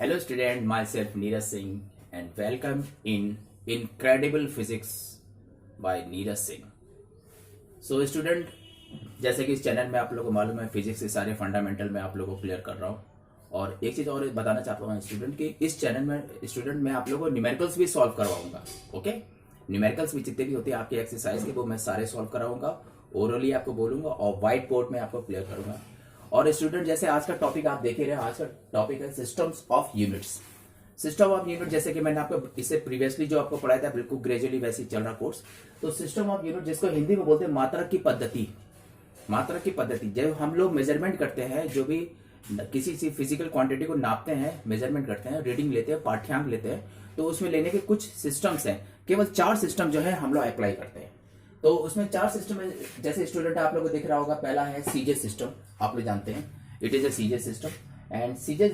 Hello student, myself Neeraj Singh and welcome in Incredible Physics by Neeraj Singh. So student, जैसे कि इस channel में आप लोगों को मालूम है फिजिक्स के सारे फंडामेंटल मैं आप लोगों को क्लियर कर रहा हूँ। और एक चीज़ और बताना चाहता हूँ स्टूडेंट कि इस चैनल में स्टूडेंट मैं आप लोगों को न्यूमेरिकल्स भी सॉल्व करवाऊंगा। ओके, न्यूमेरिकल्स भी जितने भी होते हैं आपके एक्सरसाइज के वो मैं सारे सॉल्व कराऊंगा, ओरली आपको बोलूंगा और व्हाइट बोर्ड में आपको क्लियर करूंगा। और स्टूडेंट जैसे आज का टॉपिक आप देख ही रहे हैं, आज का टॉपिक है systems of units. System of unit जैसे कि मैंने आपको इससे प्रीवियसली जो आपको पढ़ाया था बिल्कुल ग्रेजुअली वैसे ही चल रहा कोर्स। तो सिस्टम ऑफ यूनिट जिसको हिंदी में बोलते हैं मात्रक की पद्धति। मात्रक की पद्धति जब हम लोग मेजरमेंट करते हैं, जो भी किसी सी फिजिकल क्वांटिटी को नापते हैं, मेजरमेंट करते हैं, रीडिंग लेते हैं, पाठ्यांक लेते हैं, तो उसमें लेने के कुछ सिस्टम्स हैं। केवल 4 सिस्टम जो है हम लोग अप्लाई करते हैं। तो उसमें 4 सिस्टम है। जैसे स्टूडेंट आप लोगों को दिख रहा होगा, पहला है सीजे सिस्टम। आप लोग जानते हैं it is a CJ system. And CJ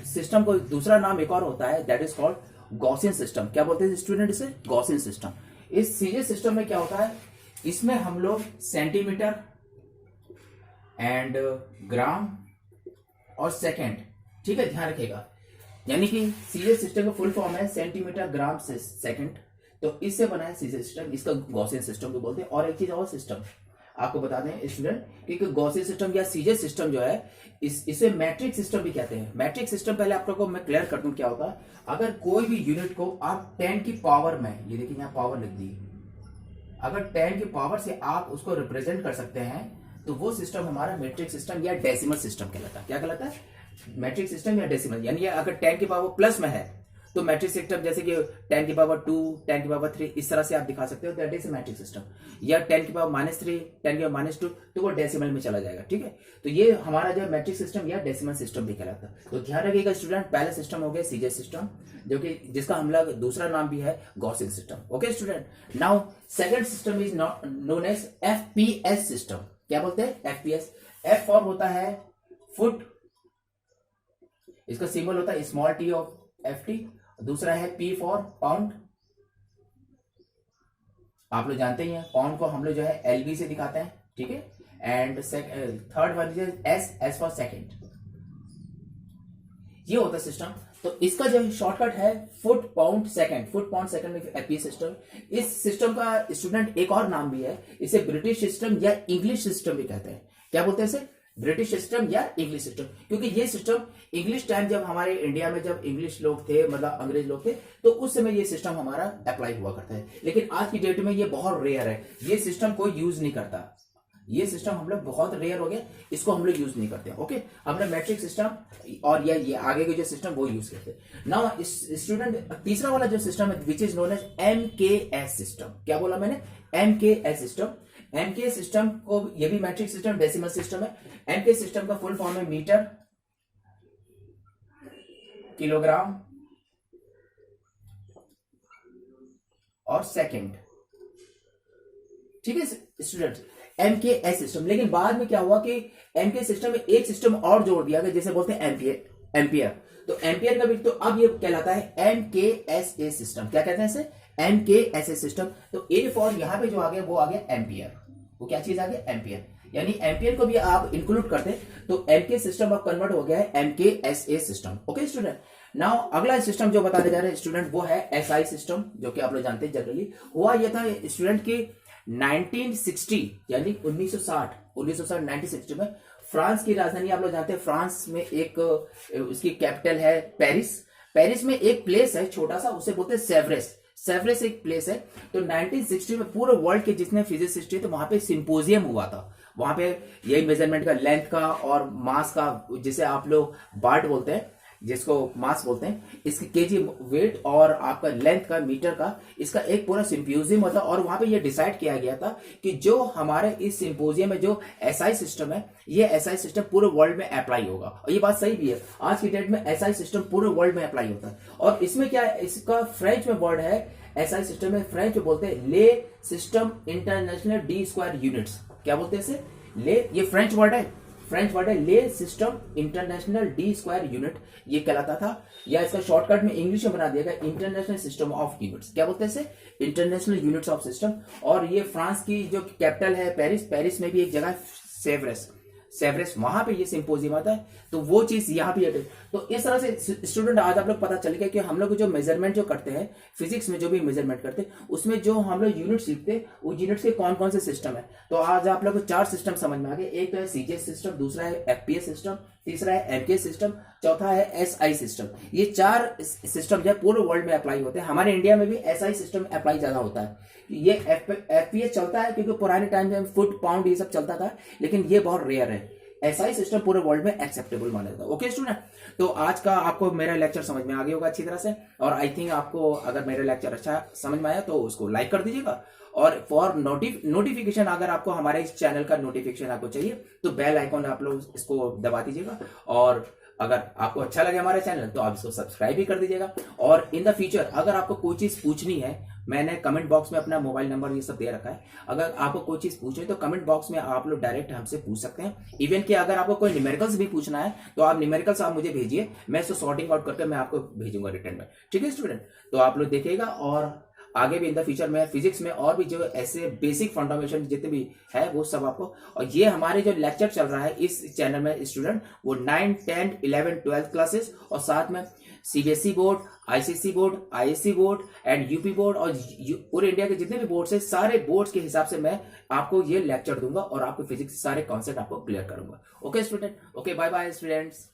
system को दूसरा नाम एक और होता है, that is called Gaussian system. क्या बोलते हैं स्टूडेंट इसे? Gaussian system. इस सीजे सिस्टम में क्या होता है, इसमें हम लोग सेंटीमीटर एंड ग्राम और सेकेंड, ठीक है, ध्यान रखिएगा। यानी कि सीजे सिस्टम का फुल फॉर्म है सेंटीमीटर ग्राम से सेकेंड। तो इससे बना है सीजे सिस्टम, इसका गॉसियन सिस्टम को बोलते हैं। और एक चीज और सिस्टम आपको बता दें स्टूडेंट कि गॉसियन सिस्टम या सीजे सिस्टम जो है इसे मैट्रिक सिस्टम भी कहते हैं। मैट्रिक सिस्टम पहले आप लोगों को मैं क्लियर कर दूं क्या होता है। अगर कोई भी यूनिट को आप 10 की पावर में, ये देखिए यहाँ पावर लिख दी, अगर 10 की पावर से आप उसको रिप्रेजेंट कर सकते हैं तो वो सिस्टम हमारा मैट्रिक सिस्टम या डेसिमल सिस्टम कहलाता है। क्या कहलाता है? मैट्रिक सिस्टम या डेसिमल। यानी अगर 10 की पावर प्लस में है तो मैट्रिक सिस्टम, जैसे कि 10 की पावर 2, 10 की पावर 3, इस तरह से आप दिखा सकते हो, दैट इज मैट्रिक सिस्टम। या 10 की पावर -3, 10 की पावर -2, तो वो डेसिमल में चला जाएगा। ठीक है, तो ये हमारा जो मैट्रिक सिस्टम या डेसिमल सिस्टम भी कहलाता है। तो ध्यान रखिएगा स्टूडेंट, पहला सिस्टम हो गया सीजे सिस्टम, जो कि जिसका हम लोग दूसरा नाम भी है Gaussian system. Okay student, now second system is known as FPS system. क्या बोलते हैं? एफपीएस। एफ फॉर होता है फुट, इसका सिंबल होता है स्मॉल टी ऑफ एफटी। दूसरा है पी फॉर पाउंड, आप लोग जानते ही हैं पाउंड को हम लोग जो है एलबी से दिखाते हैं, ठीक है। And third one is S for second. ये होता है सिस्टम। तो इसका जो शॉर्टकट है foot pound second. Foot pound second में एफपीएस सिस्टम। इस सिस्टम का स्टूडेंट एक और नाम भी है, इसे ब्रिटिश सिस्टम या इंग्लिश सिस्टम भी कहते हैं। क्या बोलते हैं इसे? ब्रिटिश सिस्टम या इंग्लिश सिस्टम। क्योंकि ये सिस्टम इंग्लिश टाइम, जब हमारे इंडिया में जब इंग्लिश लोग थे, मतलब अंग्रेज लोग थे, तो उस समय ये सिस्टम हमारा अप्लाई हुआ करता है। लेकिन आज की डेट में ये बहुत रेयर है, ये सिस्टम कोई यूज नहीं करता। ये सिस्टम हम लोग बहुत रेयर हो गया, इसको हम लोग यूज नहीं करते। ओके, हम लोग मैट्रिक सिस्टम और ये आगे के जो सिस्टम वो यूज करते हैं। नाउ स्टूडेंट तीसरा वाला जो सिस्टम है which is known as MKS system. क्या बोला मैंने? MKS system. एमके सिस्टम को, ये भी मैट्रिक सिस्टम डेसिमल सिस्टम है। एमके सिस्टम का फुल फॉर्म है मीटर, किलोग्राम और सेकंड, ठीक है स्टूडेंट। MKS system. लेकिन बाद में क्या हुआ कि एमके सिस्टम में एक सिस्टम और जोड़ दिया गया, जैसे बोलते हैं एम्पियर। तो एम्पियर का भी, तो अब ये कहलाता है एमकेएसए सिस्टम। क्या कहते हैं इसे? एमकेएसए सिस्टम। तो ए फॉर यहां पे जो आ गया वो आ गया एम्पियर। वो क्या चीज आ गया? एम्पियर। यानी एम्पियर को भी आप इंक्लूड करते तो एमके सिस्टम अब कन्वर्ट हो गया है एमकेएसए सिस्टम। ओके स्टूडेंट, नाउ अगला सिस्टम जो बताने जा रहे हैं स्टूडेंट वो है एसआई सिस्टम, जो कि आप लोग जानते हैं। जनरली हुआ यह था स्टूडेंट की 1960 यानी 1960 में फ्रांस की राजधानी आप लोग जानते हैं, फ्रांस में एक उसकी कैपिटल है पेरिस। पेरिस में एक प्लेस है छोटा सा, उसे बोलते हैं सेवरेस। सेवरेस एक प्लेस है। तो 1960 में पूरे वर्ल्ड के जितने फिजिसिस्ट थे, तो वहां पे सिंपोजियम हुआ था। वहां पे यही मेजरमेंट का, लेंथ का और मास का, जिसे आप लोग बार्ट बोलते हैं, जिसको मास बोलते हैं, इसकी केजी वेट और आपका लेंथ का, मीटर का, इसका एक पूरा सिंपोजियम होता। और वहां पे ये डिसाइड किया गया था कि जो हमारे इस सिंपोजियम में जो एसआई सिस्टम है, ये एसआई सिस्टम पूरे वर्ल्ड में अप्लाई होगा। और ये बात सही भी है, आज की डेट में एसआई सिस्टम पूरे वर्ल्ड में अप्लाई होता है। और इसमें क्या है, इसका फ्रेंच में वर्ड है एसआई सिस्टम में, फ्रेंच में बोलते हैं ले system international D square units. क्या बोलते हैं इसे? ले, ये फ्रेंच वर्ड है, फ्रेंच वर्ड है ले system international D square unit, ये कहलाता था। या इसका शॉर्टकट में इंग्लिश में बना दिया गया इंटरनेशनल सिस्टम ऑफ यूनिट्स। क्या बोलते हैं इसे? International units of system. और ये फ्रांस की जो कैपिटल है पेरिस, पेरिस में भी एक जगह सेवरेस। सेवरेस्ट, वहां पे ये सिंपोजियम आता है, तो वो चीज यहाँ भी अटेंड। तो इस तरह से स्टूडेंट आज आप लोग पता चल गया कि हम लोग जो मेजरमेंट जो करते हैं फिजिक्स में, जो भी मेजरमेंट करते हैं उसमें जो हम लोग यूनिट सीखते हैं वो यूनिट्स के कौन कौन से सिस्टम है। तो आज आप लोग को 4 सिस्टम समझ में आ गए। एक तो है सीजीएस सिस्टम, दूसरा है एफपीएस सिस्टम, तीसरा है एमकेएस सिस्टम, चौथा है एसआई सिस्टम। ये 4 सिस्टम जो है पूरे वर्ल्ड में अप्लाई होते हैं। हमारे इंडिया में भी एसआई सिस्टम अप्लाई ज्यादा होता है। ये एफपीएस चलता है क्योंकि पुराने टाइम में फुट पाउंड ये सब चलता था, लेकिन ये बहुत रेयर है। एसआई सिस्टम पूरे वर्ल्ड में एक्सेप्टेबल माना जाता है। ओके स्टूडेंट, तो आज का आपको मेरा लेक्चर समझ में आ गया होगा अच्छी तरह से, और आई थिंक आपको अगर मेरा लेक्चर अच्छा समझ में आया तो उसको लाइक कर दीजिएगा, और फॉर नोटिफिकेशन अगर आपको हमारे इस चैनल का नोटिफिकेशन आपको चाहिए तो बेल आइकॉन आप लोग इसको दबा दीजिएगा, और अगर आपको अच्छा लगे हमारा चैनल तो आप इसको सब्सक्राइब भी कर दीजिएगा। और इन द फ्यूचर अगर आपको कोई चीज पूछनी है, मैंने कमेंट बॉक्स में अपना मोबाइल नंबर ये सब दे रखा है, अगर आपको कोई चीज पूछनी है तो कमेंट बॉक्स में आप लोग डायरेक्ट हमसे पूछ सकते हैं। इवन कि अगर आपको कोई न्यूमेरिकल्स भी पूछना है तो आप न्यूमेरिकल्स आप मुझे भेजिए, मैं इसको सॉर्टिंग आउट करके मैं आपको भेजूंगा रिटर्न में। ठीक है स्टूडेंट, तो आप लोग देखिएगा, और आगे भी इन द फ्यूचर में फिजिक्स में और भी जो ऐसे बेसिक फंडामेंटल जितने भी है वो सब आपको, और ये हमारे जो लेक्चर चल रहा है इस चैनल में स्टूडेंट, वो 9, 10, 11, 12 क्लासेस, और साथ में CBSE board, ICSE board, ISC board and UP board, और पूरे इंडिया के जितने भी बोर्ड्स है सारे बोर्ड्स के हिसाब से मैं आपको ये लेक्चर दूंगा और आपको फिजिक्स के सारे कॉन्सेप्ट आपको क्लियर करूंगा। Okay student, okay bye bye students.